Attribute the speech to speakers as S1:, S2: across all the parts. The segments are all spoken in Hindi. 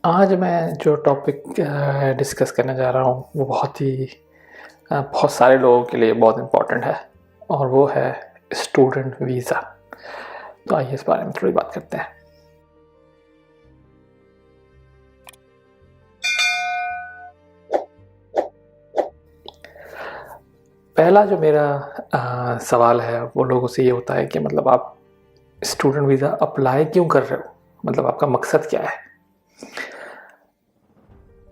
S1: आज मैं जो टॉपिक डिस्कस करने जा रहा हूँ वो बहुत सारे लोगों के लिए बहुत इम्पोर्टेंट है और वो है स्टूडेंट वीज़ा। तो आइए इस बारे में थोड़ी बात करते हैं। पहला जो मेरा सवाल है वो लोगों से ये होता है कि मतलब आप स्टूडेंट वीज़ा अप्लाई क्यों कर रहे हो, मतलब आपका मकसद क्या है।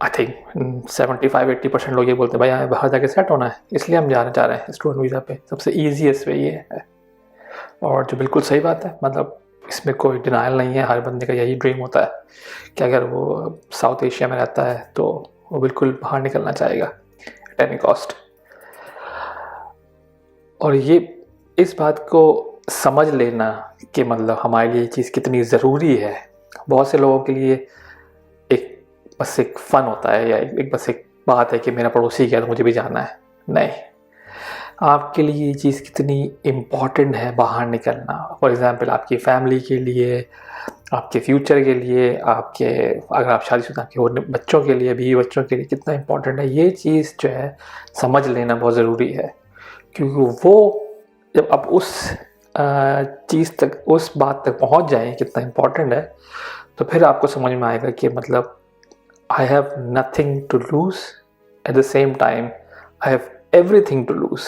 S1: आई थिंक 75-80% लोग ये बोलते हैं भाई हमें बाहर जाके सेट होना है, इसलिए हम जाना चाह रहे हैं स्टूडेंट वीज़ा पे। सबसे ईजीएस्ट वे ये है और जो बिल्कुल सही बात है, मतलब इसमें कोई डिनाइल नहीं है। हर बंदे का यही ड्रीम होता है कि अगर वो साउथ एशिया में रहता है तो वो बिल्कुल बाहर निकलना चाहेगा एट एनी कॉस्ट। और ये इस बात को समझ लेना कि मतलब हमारे लिए ये चीज़ कितनी ज़रूरी है। बहुत से लोगों के लिए एक बस एक फ़न होता है या एक बस एक बात है कि मेरा पड़ोसी गया तो मुझे भी जाना है। नहीं, आपके लिए ये चीज़ कितनी इम्पॉर्टेंट है बाहर निकलना। फॉर एग्ज़ाम्पल आपकी फैमिली के लिए, आपके फ्यूचर के लिए, आपके अगर आप शादीशुदा के बच्चों के लिए, बीवी बच्चों के लिए कितना इम्पॉर्टेंट है, ये चीज़ जो है समझ लेना बहुत ज़रूरी है। क्योंकि वो जब आप उस चीज़ तक, उस बात तक पहुंच जाएं कितना इम्पॉर्टेंट है, तो फिर आपको समझ में आएगा कि मतलब I have nothing to lose, at the same time I have everything to lose.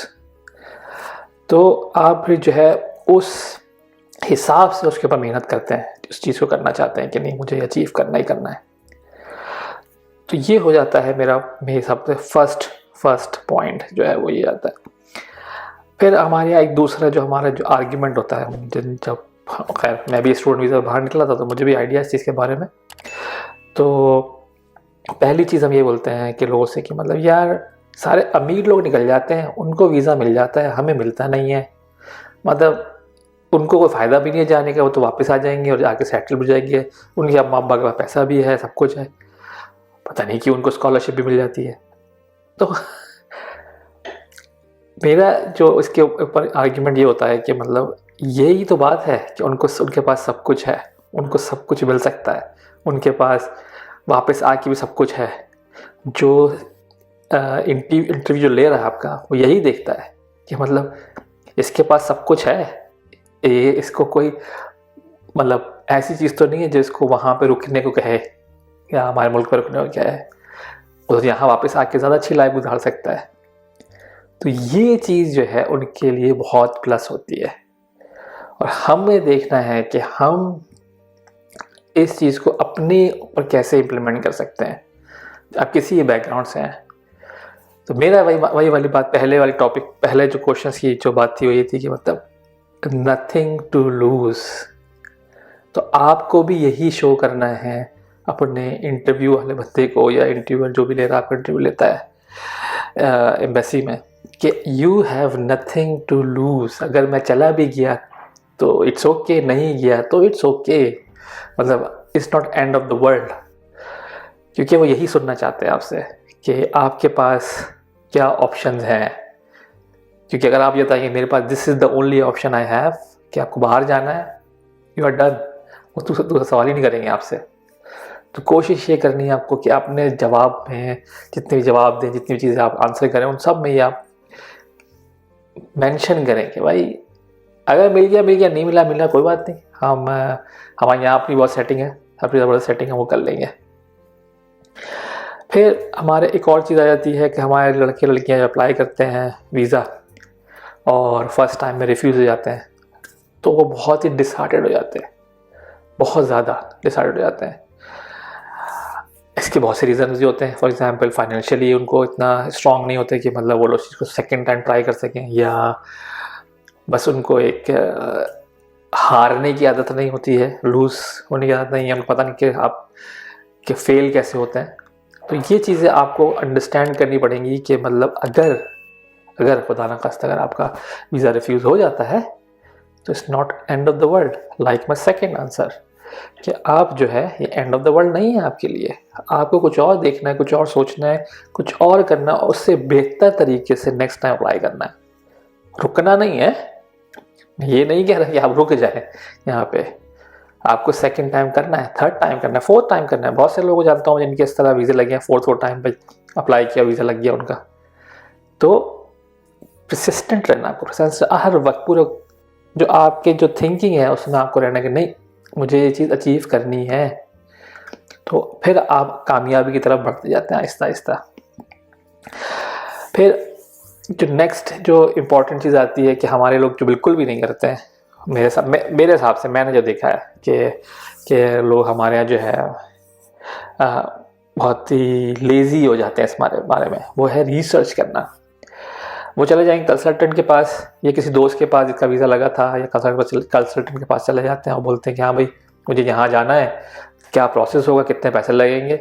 S1: तो आप फिर जो है उस हिसाब से उसके ऊपर मेहनत करते हैं, उस चीज़ को करना चाहते हैं कि नहीं मुझे अचीव करना ही करना है। तो ये हो जाता है मेरे हिसाब से फर्स्ट पॉइंट जो है वो ये आता है। फिर हमारे यहाँ एक दूसरा जो हमारा जो आर्ग्यूमेंट होता है, जब खैर मैं भी स्टूडेंट वीज़ा बाहर निकला था तो मुझे भी आइडिया इस चीज़ के बारे में। तो पहली चीज़ हम ये बोलते हैं कि लोगों से कि मतलब यार सारे अमीर लोग निकल जाते हैं, उनको वीज़ा मिल जाता है, हमें मिलता नहीं है। मतलब उनको कोई फ़ायदा भी नहीं है जाने का, वो तो वापस आ जाएंगे और जाके सेटल भी जाएंगे, उनके अम्मा अब्बा के पास पैसा भी है, सब कुछ है, पता नहीं कि उनको स्कॉलरशिप भी मिल जाती है। तो मेरा जो इसके ऊपर आर्ग्यूमेंट ये होता है कि मतलब यही तो बात है कि उनके पास सब कुछ है, उनको सब कुछ मिल सकता है, उनके पास वापस आके भी सब कुछ है। जो इंटरव्यू जो ले रहा है आपका वो यही देखता है कि मतलब इसके पास सब कुछ है, ये इसको कोई मतलब ऐसी चीज़ तो नहीं है जिसको वहाँ पे रुकने को कहे या हमारे मुल्क पर रुकने को कहे, वो यहाँ वापस आके ज़्यादा अच्छी लाइफ गुजार सकता है। तो ये चीज़ जो है उनके लिए बहुत प्लस होती है और हमें देखना है कि हम इस चीज़ को अपने ऊपर कैसे इम्प्लीमेंट कर सकते हैं। आप किसी बैकग्राउंड से हैं तो मेरा वही वाली बात, पहले वाली टॉपिक, पहले जो क्वेश्चन की जो बात थी वो ये थी कि मतलब नथिंग टू लूज़। तो आपको भी यही शो करना है अपने इंटरव्यू वाले बंदे को या इंटरव्यूअर जो भी ले रहा है, आपका इंटरव्यू लेता है एम्बेसी में, कि you have nothing to lose. अगर मैं चला भी गया तो इट्स ओके, नहीं गया तो इट्स ओके, मतलब it's not end of the world. क्योंकि वो यही सुनना चाहते हैं आपसे कि आपके पास क्या ऑप्शंस हैं। क्योंकि अगर आप ये बताएंगे मेरे पास this is the only option I have, कि आपको बाहर जाना है, यू आर डन, वो दूसरा सवाल ही नहीं करेंगे आपसे। तो कोशिश ये करनी है आपको कि अपने जवाब में जितने भी जवाब दें, जितनी भी चीज़ें आप आंसर करें, उन सब में ये आप मेंशन करें कि भाई अगर मिल गया, नहीं मिला कोई बात नहीं, हमारे यहाँ अपनी बहुत सेटिंग है, अपनी ज़बरदस्त सेटिंग है, वो कर लेंगे। फिर हमारे एक और चीज़ आ जाती है कि हमारे लड़के लड़कियाँ जब अप्लाई करते हैं वीज़ा और फर्स्ट टाइम में रिफ्यूज़ हो जाते हैं तो वो बहुत ही डिसहार्टेड हो जाते हैं, बहुत ज़्यादा डिसहार्टेड हो जाते हैं। इसके बहुत से रीज़न भी होते हैं। फॉर एग्जांपल फाइनेंशियली उनको इतना स्ट्रांग नहीं होते कि मतलब वो लोग चीज़ को सेकेंड टाइम ट्राई कर सकें, या बस उनको एक हारने की आदत नहीं होती है, लूज़ होने की आदत नहीं है, उनको पता नहीं कि आप के फेल कैसे होते हैं। तो ये चीज़ें आपको अंडरस्टैंड करनी पड़ेंगी कि मतलब अगर खुदा ना खास्ता अगर आपका वीज़ा रिफ्यूज़ हो जाता है तो it's not end of the world. Like my second answer, कि आप जो है ये एंड ऑफ द वर्ल्ड नहीं है आपके लिए। आपको कुछ और देखना है, कुछ और सोचना है, कुछ और करना, उससे बेहतर तरीके से नेक्स्ट टाइम अप्लाई करना है, रुकना नहीं है। ये नहीं कह रहा कि आप रुक जाए यहाँ पे, आपको सेकंड टाइम करना है, थर्ड टाइम करना है, फोर्थ टाइम करना है। बहुत से लोगों को जानता हूँ जिनके इस तरह वीज़े लगे हैं, फोर्थ टाइम पे अप्लाई किया, वीज़ा लग गया उनका। तो परसिस्टेंट रहना, हर वक्त पूरा जो आपके जो थिंकिंग है उसमें आपको रहना कि नहीं मुझे ये चीज़ अचीव करनी है, तो फिर आप कामयाबी की तरफ बढ़ते जाते हैं आहिस्ता आहिस्ता। फिर जो नेक्स्ट जो इम्पोर्टेंट चीज़ आती है कि हमारे लोग जो बिल्कुल भी नहीं करते हैं, मेरे हिसाब से मैंने जो देखा है कि लोग हमारे यहाँ जो है बहुत ही लेज़ी हो जाते हैं इस बारे में, वो है रिसर्च करना। वो चले जाएंगे कंसल्टेंट के पास या किसी दोस्त के पास जिसका वीज़ा लगा था, या कंसल्टेंट के पास चले जाते हैं और बोलते हैं कि हाँ भाई मुझे यहाँ जाना है, क्या प्रोसेस होगा, कितने पैसे लगेंगे।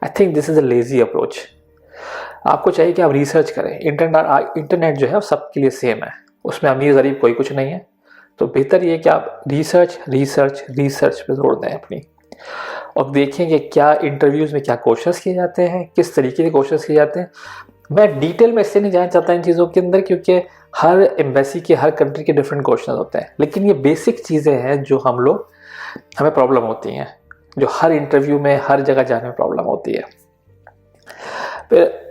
S1: I think this is a lazy approach. आपको चाहिए कि आप रिसर्च करें। इंटरनेट जो है वो सबके लिए सेम है, उसमें अमीर गरीब कोई कुछ नहीं है। तो बेहतर ये कि आप रिसर्च रिसर्च रिसर्च पे जोर दें अपनी, और देखें कि क्या इंटरव्यूज़ में क्या क्वेश्चंस किए जाते हैं, किस तरीके के क्वेश्चंस किए जाते हैं। मैं डिटेल में इससे नहीं जाना चाहता इन चीज़ों के अंदर, क्योंकि हर एम्बेसी के, हर कंट्री के डिफरेंट क्वेश्चन होते हैं, लेकिन ये बेसिक चीज़ें हैं जो हमें प्रॉब्लम होती हैं, जो हर इंटरव्यू में हर जगह जाने में प्रॉब्लम होती है। फिर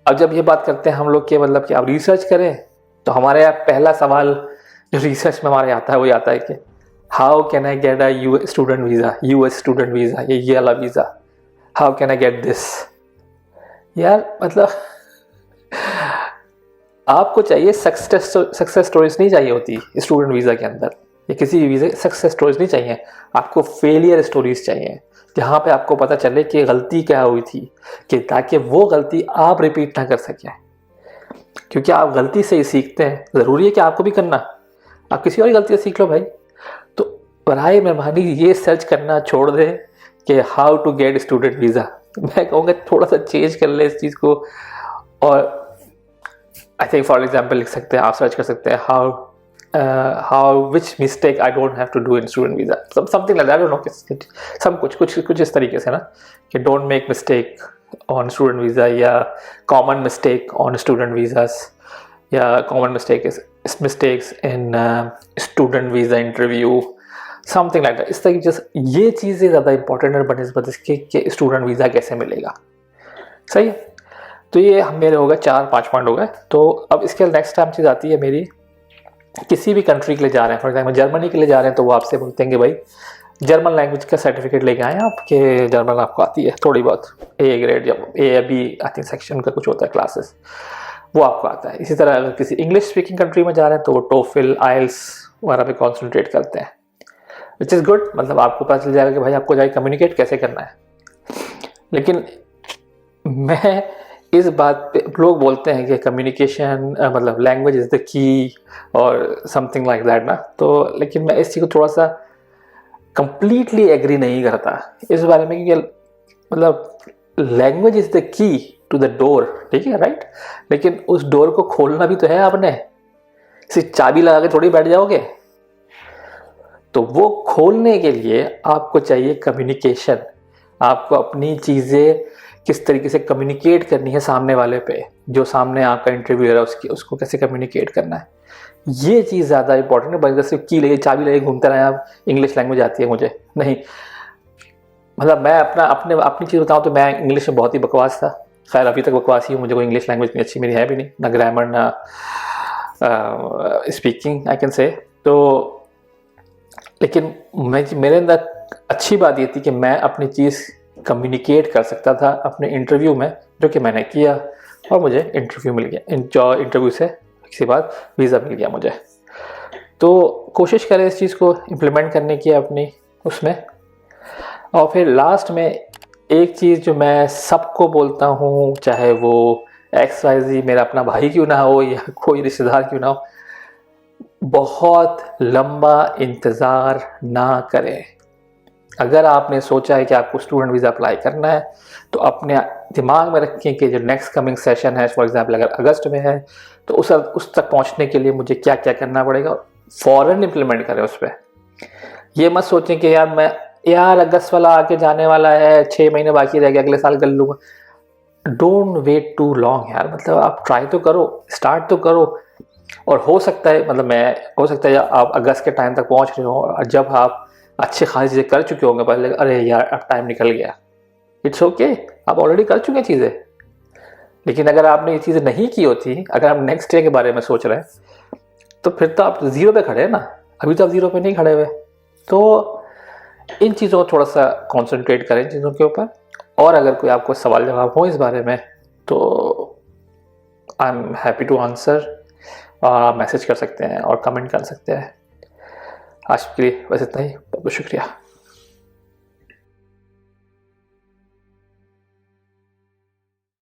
S1: अब जब ये बात करते हैं हम लोग कि मतलब कि आप रिसर्च करें, तो हमारे यहाँ पहला सवाल जो रिसर्च में हमारे आता है वो आता है कि how can I get a US student visa, ये वाला visa, how can I get this. यार मतलब आपको चाहिए सक्सेस स्टोरीज नहीं चाहिए होती स्टूडेंट वीज़ा के अंदर, या किसी भी वीज़ा सक्सेस स्टोरीज नहीं चाहिए, आपको फेलियर स्टोरीज चाहिए, जहाँ पे आपको पता चले कि गलती क्या हुई थी, कि ताकि वो गलती आप रिपीट ना कर सकें। क्योंकि आप गलती से ही सीखते हैं, ज़रूरी है कि आपको भी करना, आप किसी और गलती से सीख लो भाई। तो बराए मेहरबानी ये सर्च करना छोड़ दें कि how to get student visa. मैं कहूँगा थोड़ा सा चेंज कर ले इस चीज़ को, और आई थिंक फॉर एग्जाम्पल लिख सकते हैं, आप सर्च कर सकते हैं how which mistake I don't have to do in student visa, something like that. I don't know, सब कुछ इस तरीके से ना, कि don't make mistake on student visa, या common mistake on student visas, या common mistakes in student visa interview, something like that. इस तरीके से ये चीज़ें ज़्यादा इंपॉर्टेंट है बनस्बत इसके कि स्टूडेंट वीज़ा कैसे मिलेगा। सही है, तो ये मेरे हो गए 4-5 पॉइंट हो गए। तो अब इसके नेक्स्ट टाइम चीज़ आती है मेरी, किसी भी कंट्री के लिए जा रहे हैं, फॉर एग्जाम्पल जर्मनी के लिए जा रहे हैं, तो वो आपसे बोलते हैं कि भाई जर्मन लैंग्वेज का सर्टिफिकेट लेके आए आप, कि जर्मन आपको आती है थोड़ी बहुत, ए ग्रेड या ए या बी आई थिंक सेक्शन का कुछ होता है क्लासेस, वो आपको आता है। इसी तरह अगर किसी इंग्लिश स्पीकिंग कंट्री में जा रहे हैं तो वो टोफिल आइल्स वगैरह पे कॉन्सेंट्रेट करते हैं, विच इज़ गुड। मतलब आपको पता चल जाएगा कि भाई आपको जाके कम्युनिकेट कैसे करना है। लेकिन मैं इस बात पे, लोग बोलते हैं कि कम्युनिकेशन मतलब लैंग्वेज इज़ द की और समथिंग लाइक दैट ना, तो लेकिन मैं इस चीज़ को थोड़ा सा कंप्लीटली एग्री नहीं करता इस बारे में, क्योंकि मतलब language is the key to the door, ठीक है राइट, लेकिन उस डोर को खोलना भी तो है आपने, सिर्फ चाबी लगा के थोड़ी बैठ जाओगे। तो वो खोलने के लिए आपको चाहिए कम्युनिकेशन, आपको अपनी चीज़ें किस तरीके से कम्युनिकेट करनी है सामने वाले पे, जो सामने आपका इंटरव्यूअर है उसको कैसे कम्युनिकेट करना है, ये चीज़ ज़्यादा इंपॉर्टेंट है। बस सिर्फ की लेके चाबी लेके घूमते रहे आप, इंग्लिश लैंग्वेज आती है मुझे नहीं। मतलब मैं अपनी चीज़ बताऊँ तो मैं इंग्लिश में बहुत ही बकवास था, खैर अभी तक बकवास ही हूँ, मुझे कोई इंग्लिश लैंग्वेज इतनी अच्छी मेरी है भी नहीं, ना ग्रामर ना स्पीकिंग आई कैन से। तो लेकिन मेरे अंदर अच्छी बात ये थी कि मैं अपनी चीज़ कम्युनिकेट कर सकता था अपने इंटरव्यू में, जो कि मैंने किया और मुझे इंटरव्यू मिल गया, इंटरव्यू से किसी बाद वीज़ा मिल गया मुझे। तो कोशिश करें इस चीज़ को इम्प्लीमेंट करने की अपनी उसमें। और फिर लास्ट में एक चीज़ जो मैं सबको बोलता हूँ, चाहे वो XYZ मेरा अपना भाई क्यों ना हो या कोई रिश्तेदार क्यों ना हो, बहुत लंबा इंतज़ार ना करें। अगर आपने सोचा है कि आपको स्टूडेंट वीज़ा अप्लाई करना है, तो अपने दिमाग में रखें कि जो नेक्स्ट कमिंग सेशन है, फॉर एग्जांपल अगर अगस्त में है, तो उस तक पहुंचने के लिए मुझे क्या क्या करना पड़ेगा, फ़ौरन इम्प्लीमेंट करें उस पर। ये मत सोचें कि यार अगस्त वाला आके जाने वाला है, 6 महीने बाकी रह गए, अगले साल कर लूँगा। डोंट वेट टू लॉन्ग यार, मतलब आप ट्राई तो करो, स्टार्ट तो करो। और हो सकता है आप अगस्त के टाइम तक पहुंच रहे हो, और जब आप अच्छी खासी चीज़ें कर चुके होंगे पहले, अरे यार अब टाइम निकल गया। इट्स ओके, आप ऑलरेडी कर चुके हैं चीज़ें। लेकिन अगर आपने ये चीज़ें नहीं की होती, अगर आप नेक्स्ट डे के बारे में सोच रहे हैं, तो फिर तो आप ज़ीरो पे खड़े हैं ना। अभी तो आप ज़ीरो पे नहीं खड़े हुए। तो इन चीज़ों को थोड़ा सा कॉन्सेंट्रेट करें चीज़ों के ऊपर। और अगर कोई आपको सवाल जवाब हो इस बारे में तो I am happy to answer. और आप मैसेज कर सकते हैं और कमेंट कर सकते हैं। आज के लिए बस इतना ही, बहुत बहुत शुक्रिया।